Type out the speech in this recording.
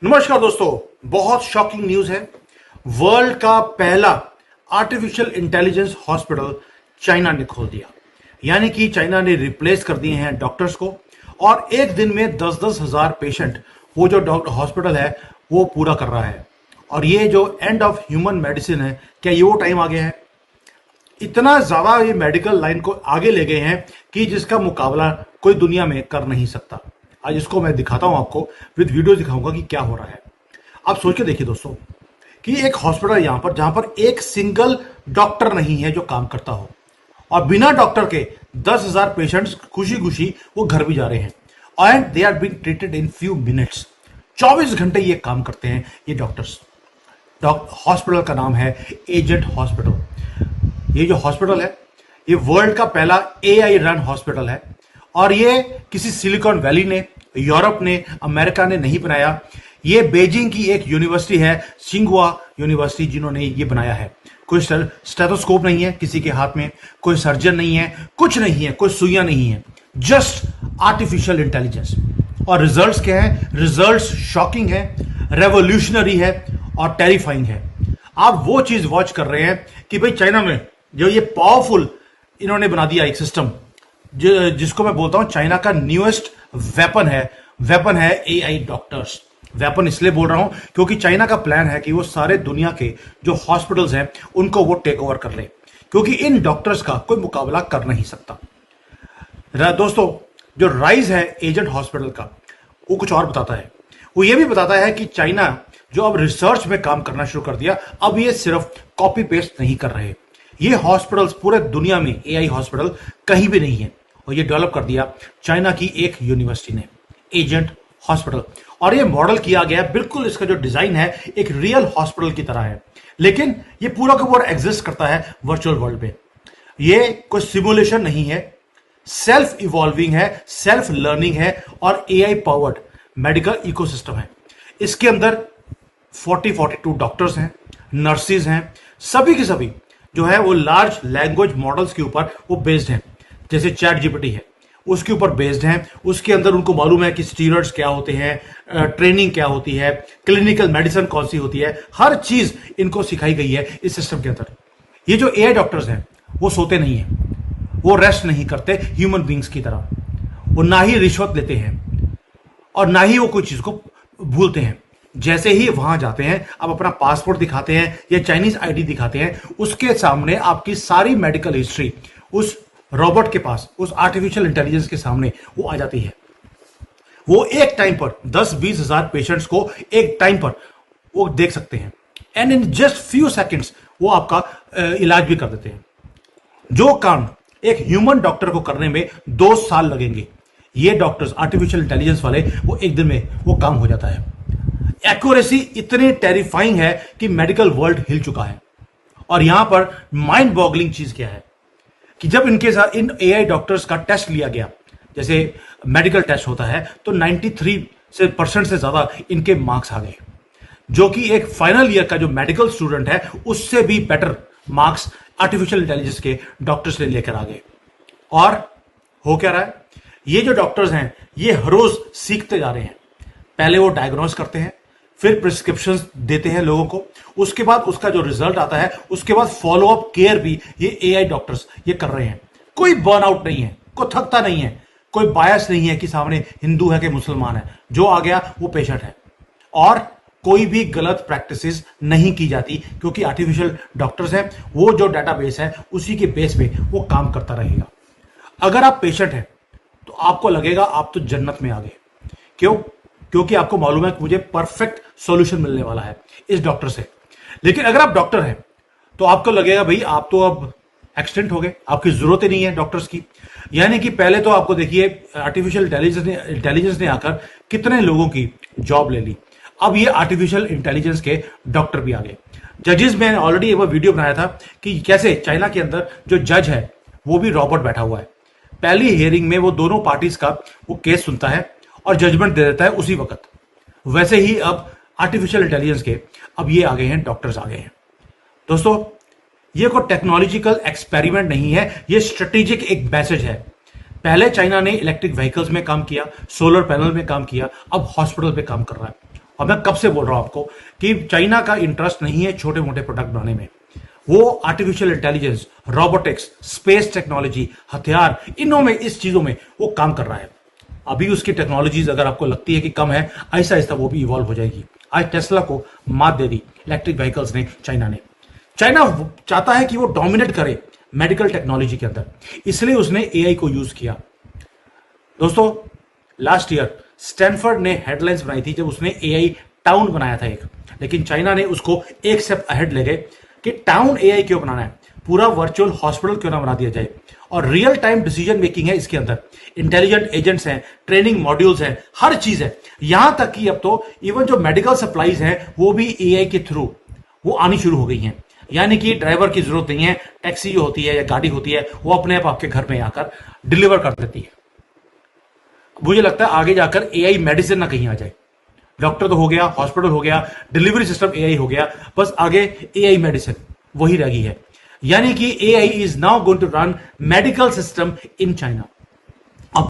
नमस्कार दोस्तों, बहुत शॉकिंग न्यूज है। वर्ल्ड का पहला आर्टिफिशियल इंटेलिजेंस हॉस्पिटल चाइना ने खोल दिया। यानी कि चाइना ने रिप्लेस कर दिए हैं डॉक्टर्स को और एक दिन में 10-10 हजार पेशेंट वो जो हॉस्पिटल है वो पूरा कर रहा है। और ये जो एंड ऑफ ह्यूमन मेडिसिन है, क्या ये वो टाइम आ गया है? इतना ज्यादा ये मेडिकल लाइन को आगे ले गए हैं कि जिसका मुकाबला कोई दुनिया में कर नहीं सकता। आज इसको मैं दिखाता हूं आपको, विद वीडियो दिखाऊंगा कि क्या हो रहा है। आप सोच के देखिए दोस्तों कि एक हॉस्पिटल यहां पर जहां पर एक सिंगल डॉक्टर नहीं है जो काम करता हो, और बिना डॉक्टर के 10,000 पेशेंट्स खुशी खुशी वो घर भी जा रहे हैं and they are being treated in few minutes. 24 घंटे ये काम करते हैं ये डॉक्टर्स। हॉस्पिटल का नाम है एजेंट हॉस्पिटल। ये जो हॉस्पिटल है ये वर्ल्ड का पहला AI रन हॉस्पिटल है और ये किसी सिलिकॉन वैली ने, यूरोप ने, अमेरिका ने नहीं बनाया। ये बीजिंग की एक यूनिवर्सिटी है, सिंगुआ यूनिवर्सिटी, जिन्होंने ये बनाया है। कोई स्टेथोस्कोप नहीं है किसी के हाथ में, कोई सर्जन नहीं है, कुछ नहीं है, कोई सुइयां नहीं है, जस्ट आर्टिफिशियल इंटेलिजेंस। और रिजल्ट्स क्या है? रिजल्ट्स शॉकिंग है, रेवोल्यूशनरी है और टेरिफाइंग है। आप वो चीज वॉच कर रहे हैं कि भाई चाइना में जो ये पावरफुल इन्होंने बना दिया एक सिस्टम, जिसको मैं बोलता हूं चाइना का न्यूएस्ट वेपन है AI डॉक्टर्स। वेपन इसलिए बोल रहा हूं क्योंकि चाइना का प्लान है कि वो सारे दुनिया के जो हॉस्पिटल्स हैं उनको वो टेक ओवर कर ले, क्योंकि इन डॉक्टर्स का कोई मुकाबला कर नहीं सकता। दोस्तों, जो राइज है एजेंट हॉस्पिटल का, वो कुछ और बताता है। वो ये भी बताता है कि चाइना जो अब रिसर्च में काम करना शुरू कर दिया, अब ये सिर्फ कॉपी पेस्ट नहीं कर रहे। ये हॉस्पिटल्स पूरे दुनिया में AI हॉस्पिटल कहीं भी नहीं है, और ये डेवलप कर दिया चाइना की एक यूनिवर्सिटी ने, एजेंट हॉस्पिटल। और ये मॉडल किया गया, बिल्कुल इसका जो डिजाइन है एक रियल हॉस्पिटल की तरह है, लेकिन ये पूरा का पूरा एग्जिस्ट करता है वर्चुअल वर्ल्ड में। ये कोई सिमुलेशन नहीं है, सेल्फ इवॉल्विंग है, सेल्फ लर्निंग है और AI पावर्ड मेडिकल इकोसिस्टम है। इसके अंदर 42 डॉक्टर्स हैं, नर्सिस हैं, सभी के सभी जो है वो लार्ज लैंग्वेज मॉडल्स के ऊपर वो बेस्ड हैं। जैसे ChatGPT है उसके ऊपर बेस्ड हैं। उसके अंदर उनको मालूम है कि स्टीरॉइड्स क्या होते हैं, ट्रेनिंग क्या होती है, क्लिनिकल मेडिसिन कौन सी होती है, हर चीज इनको सिखाई गई है इस सिस्टम के अंदर। ये जो AI डॉक्टर्स हैं वो सोते नहीं है, वो रेस्ट नहीं करते ह्यूमन बींग्स की तरह। वो ना ही रिश्वत लेते हैं और ना ही वो कोई चीज को भूलते हैं। जैसे ही वहां जाते हैं, आप अपना पासपोर्ट दिखाते हैं या चाइनीज ID दिखाते हैं, उसके सामने आपकी सारी मेडिकल हिस्ट्री उस रोबोट के पास, उस आर्टिफिशियल इंटेलिजेंस के सामने वो आ जाती है। वो एक टाइम पर 10-20 हजार पेशेंट्स को एक टाइम पर वो देख सकते हैं and in just few seconds वो आपका इलाज भी कर देते हैं। जो काम एक ह्यूमन डॉक्टर को करने में 2 साल लगेंगे, ये डॉक्टर्स आर्टिफिशियल इंटेलिजेंस वाले वो एक दिन में वो काम हो जाता है। एक्यूरेसी इतनी टेरिफाइंग है कि मेडिकल वर्ल्ड हिल चुका है। और यहां पर माइंड बॉगलिंग चीज क्या है कि जब इनके साथ इन AI डॉक्टर्स का टेस्ट लिया गया, जैसे मेडिकल टेस्ट होता है, तो 93% से ज्यादा इनके मार्क्स आ गए, जो कि एक फाइनल ईयर का जो मेडिकल स्टूडेंट है उससे भी बेटर मार्क्स आर्टिफिशियल इंटेलिजेंस के डॉक्टर्स ने लेकर आ गए। और हो क्या रहा है, ये जो डॉक्टर्स हैं ये हर रोज सीखते जा रहे हैं। पहले वो डायग्नोस करते हैं, फिर प्रिस्क्रिप्शन देते हैं लोगों को, उसके बाद उसका जो रिजल्ट आता है उसके बाद फॉलो अप केयर भी ये AI डॉक्टर्स ये कर रहे हैं। कोई बर्नआउट नहीं है, कोई थकता नहीं है, कोई बायस नहीं है कि सामने हिंदू है कि मुसलमान है, जो आ गया वो पेशेंट है। और कोई भी गलत प्रैक्टिसेस नहीं की जाती, क्योंकि आर्टिफिशियल डॉक्टर्स हैं, वो जो डाटाबेस है उसी के बेस पे वो काम करता रहेगा। अगर आप पेशेंट हैं तो आपको लगेगा आप तो जन्नत में आ गए। क्यों? क्योंकि आपको मालूम है कि मुझे परफेक्ट सॉल्यूशन मिलने वाला है इस डॉक्टर से। लेकिन अगर आप डॉक्टर हैं तो आपको लगेगा भाई आप तो अब एक्सटेंट हो गए, आपकी जरूरत ही नहीं है डॉक्टर्स की। यानी कि पहले तो आपको देखिए आर्टिफिशियल इंटेलिजेंस ने आकर कितने लोगों की जॉब ले ली। अब ये आर्टिफिशियल इंटेलिजेंस के डॉक्टर भी आ गए। जजेस, मैंने ऑलरेडी एक वीडियो बनाया था कि कैसे चाइना के अंदर जो जज है वो भी रोबोट बैठा हुआ है। पहली हियरिंग में वो दोनों पार्टीज का वो केस सुनता है और जजमेंट दे देता है उसी वक्त। वैसे ही अब आर्टिफिशियल इंटेलिजेंस के अब ये आ गए हैं, डॉक्टर्स आ गए हैं। दोस्तों, ये कोई टेक्नोलॉजिकल एक्सपेरिमेंट नहीं है, ये स्ट्रेटेजिक एक मैसेज है। पहले चाइना ने इलेक्ट्रिक व्हीकल्स में काम किया, सोलर पैनल में काम किया, अब हॉस्पिटल पे काम कर रहा है। और मैं कब से बोल रहा हूं आपको कि चाइना का इंटरेस्ट नहीं है छोटे मोटे प्रोडक्ट बनाने में। वो artificial intelligence, robotics, space technology, हथियार, इनों में, इस चीजों में वो काम कर रहा है। अभी उसकी टेक्नोलॉजीज अगर आपको लगती है कि कम है, आहिस्ता आहिस्ता वो भी इवॉल्व हो जाएगी। आज टेस्ला को मात दे दी इलेक्ट्रिक व्हीकल्स ने चाइना ने। चाइना चाहता है कि वो डोमिनेट करे मेडिकल टेक्नोलॉजी के अंदर, इसलिए उसने एआई को यूज किया। दोस्तों, लास्ट ईयर स्टैनफोर्ड ने हेडलाइंस बनाई थी जब उसने एआई टाउन बनाया था एक, लेकिन चाइना ने उसको एक स्टेप अहेड ले गए कि टाउन एआई क्यों बनाना है, पूरा वर्चुअल हॉस्पिटल क्यों ना बना दिया जाए। और रियल टाइम डिसीजन मेकिंग है इसके अंदर, इंटेलिजेंट एजेंट्स हैं, ट्रेनिंग मॉड्यूल्स हैं, हर चीज है। यहां तक कि अब तो इवन जो मेडिकल सप्लाईज हैं वो भी एआई के थ्रू वो आनी शुरू हो गई हैं। यानी कि ड्राइवर की जरूरत नहीं है, टैक्सी जो होती है या गाड़ी होती है वो अपने आप आपके घर में आकर डिलीवर कर देती है। मुझे लगता है आगे जाकर एआई मेडिसिन ना कहीं आ जाए। डॉक्टर तो हो गया, हॉस्पिटल हो गया, डिलीवरी सिस्टम एआई हो गया, बस आगे एआई मेडिसिन वही रह गई है। यानी कि AI is now going to run medical system in China.